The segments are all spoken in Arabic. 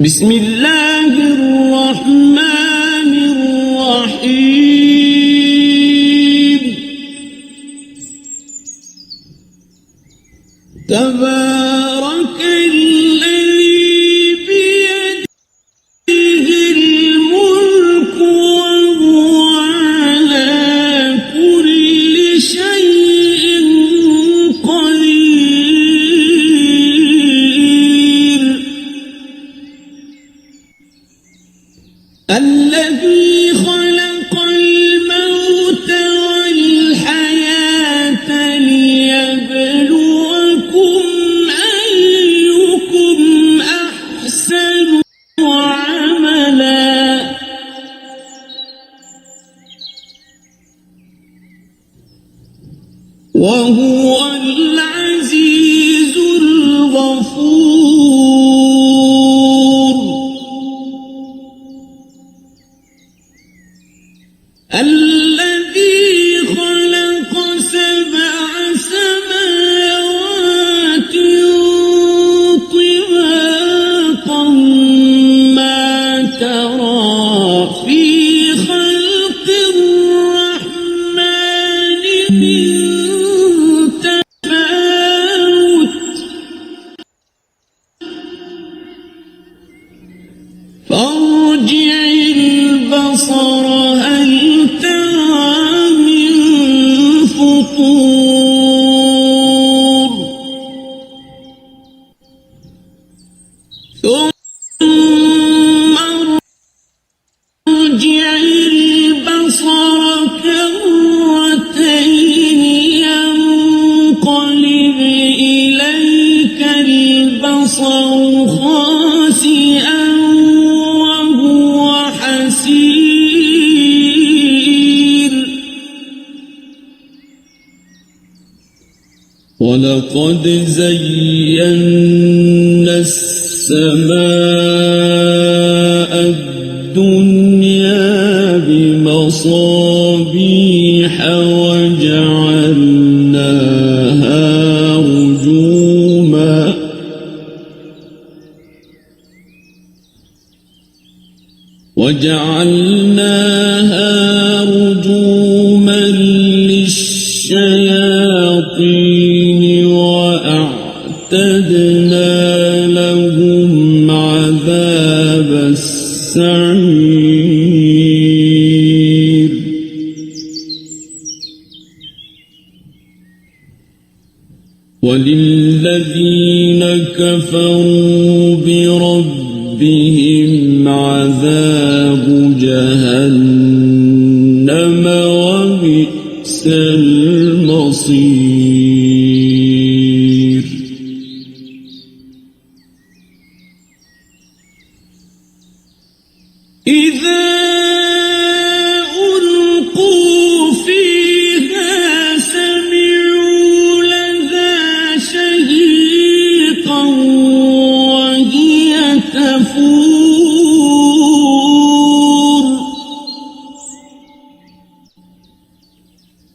بسم الله الرحمن الرحيم تبارك الذي بيده الملك وهو على كل شيء قدير الذي خلق الموت والحياة ليبلوكم أيكم أحسن عملا وهو العزيز الغفور الذي خلق 7 سماوات طباقا ما ترى في خلق الرحمن من تفاوت فارجع البصر هل ترى من فطور ثم ارجع البصر كرتين ينقلب إليك البصر خاسئا وهو حسير ولقد زينا السماء الدنيا بمصابيح وجعلناها رجوما للشياطين وأعتدنا لهم عذاب السعير وللذين كفروا بربهم عذاب جهنم وبئس المصير إذا ألقوا فيها سمعوا لها شهيقا وهي تفور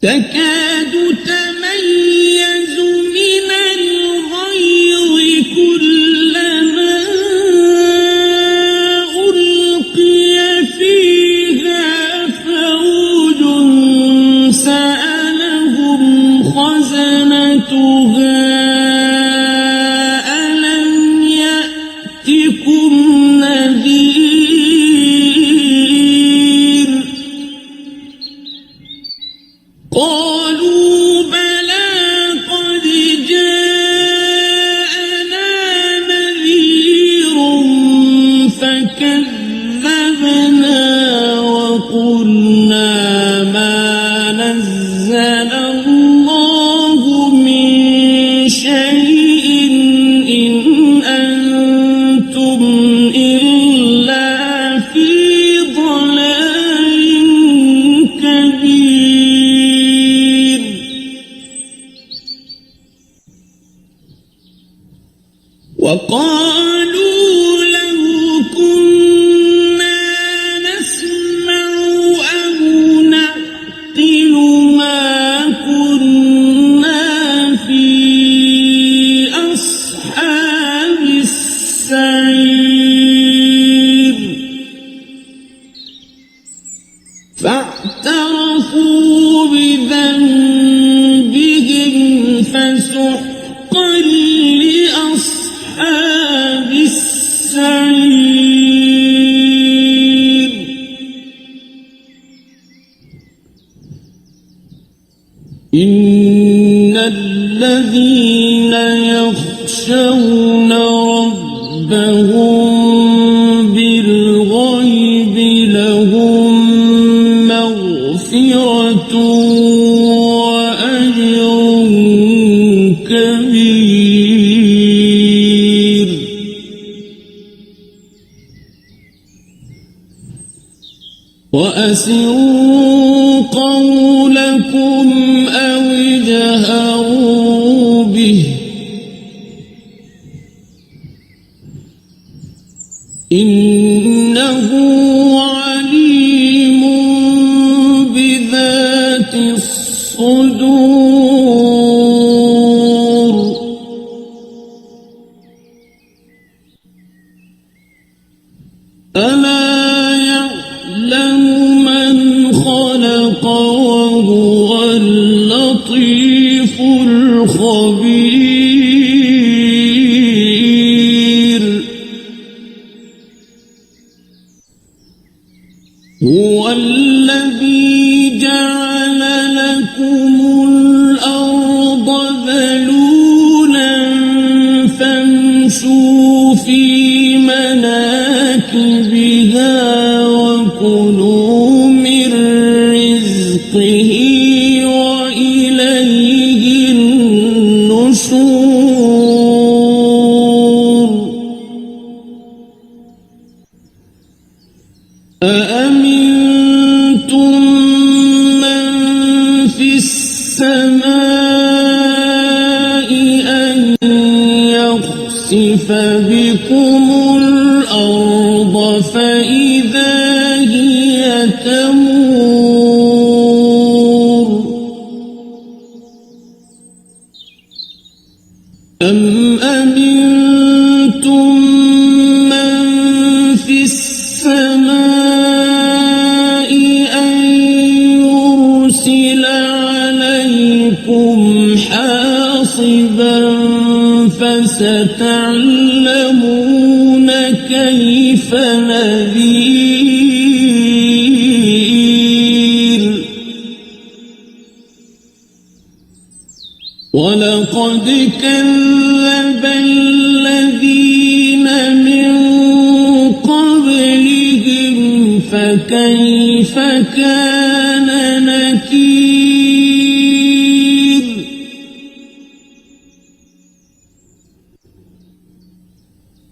تكاد تميز من الغيظ كلما ألقي فيها فوج سألهم خزنتها ألم يأتكم نذير قالوا بلى قد جاءنا نذير فكذبنا وقلنا ما نزل الله من شيء إن أنتم إلا في ضلال كبير وقالوا لو كنا نسمع أو نعقل ما كنا في أصحاب السعير يخافون ربهم بالغيب لهم مغفرة وأجر كبير. وأسروا قولكم أو اجهروا به إنه عليم بذات الصدور. ألا يعلم من خلق وهو اللطيف الخبير. هو الذي جعل لكم الأرض ذلولا فامشوا في مناكبها وكلوا من رزقه وإليه النشور. أأمنتم من في السماء أن يخسف بكم الأرض فإذا هي تمور. أم أمنتم من في السماء أن يرسل عليكم حاصبا فستعلمون كيف نذير. ولقد كذب الذين من قبلهم فكيف كان نكير.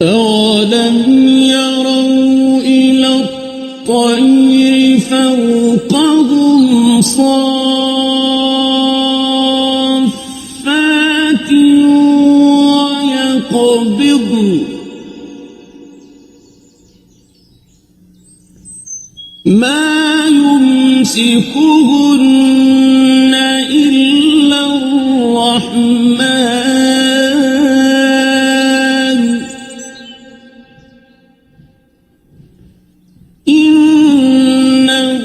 أولم يروا إلى الطير فوقهم صافات ويقبضن ما يمسكهن إلا الرحمن إنه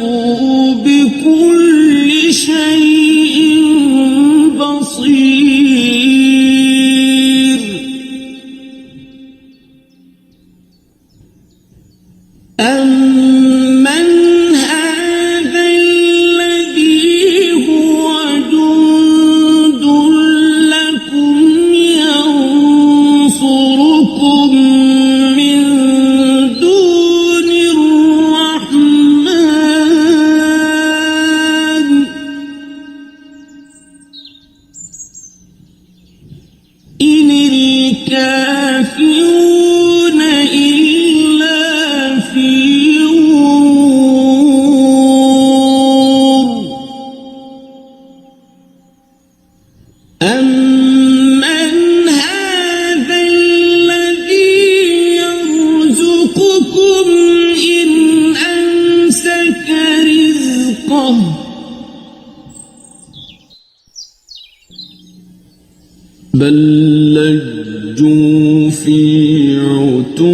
بكل شيء بصير. أمن هذا الذي هو جند لكم ينصركم من دون الرحمن إن الكافرون إلا في غرور. أمن هذا الذي يرزقكم إن أمسك رزقه بل لجوا في عتو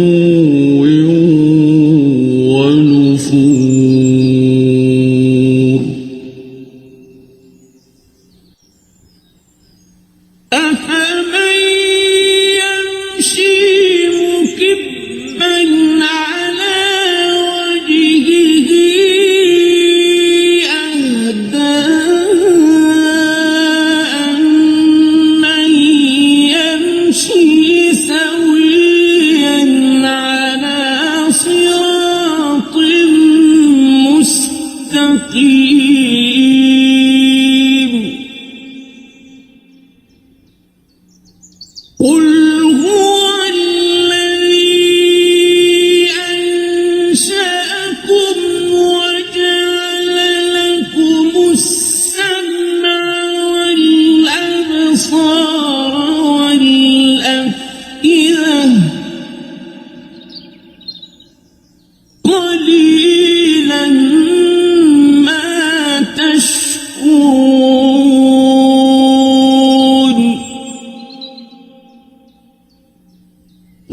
ونفور. أفمن يمشي مكبا على وجهه أهدى أمن يمشي سويا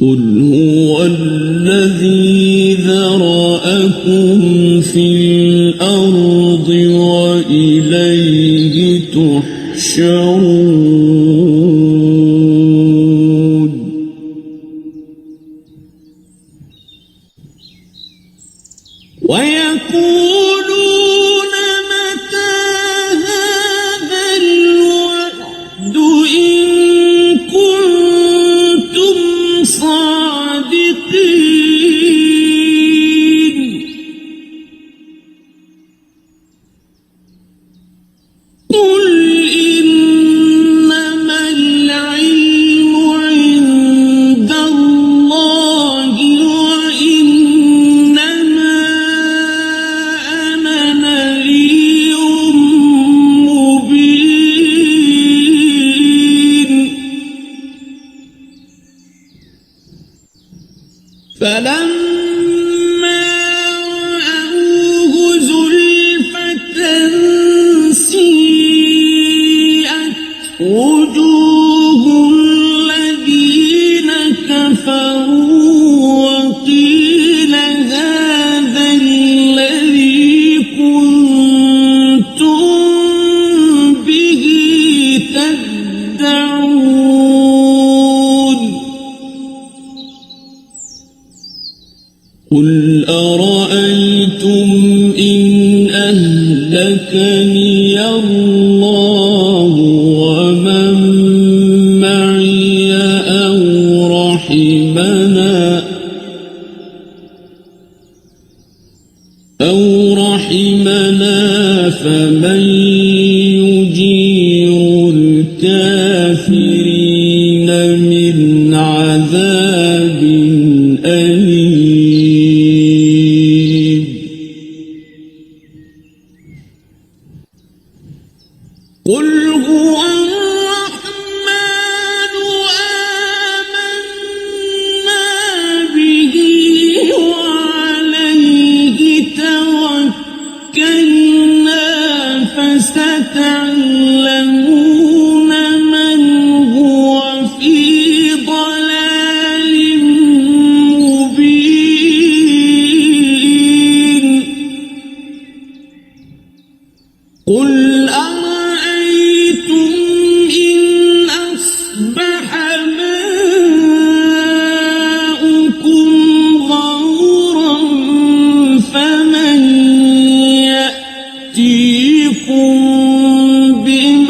قل هو الذي ذرأكم في الأرض وإليه تحشرون ويقولون متى هذا الوعد إن كنتم صادقين قل إنما العلم عند الله وإنما أنا نذير مبين فلما رأوه زلفة سيئت وجوه الذين كفروا وقيل هذا الذي كنتم به تدعون قل أرأيتم إن أهلكني الله ومن معي أو رحمنا فمن يجير الكافرين من عذاب أليم قل هو الرحمن آمنا به وعليه توكلنا فستعلمون من هو في ضلال مبين قل أرأيتم إن أصبح ماؤكم غورا فمن يأتيكم بماء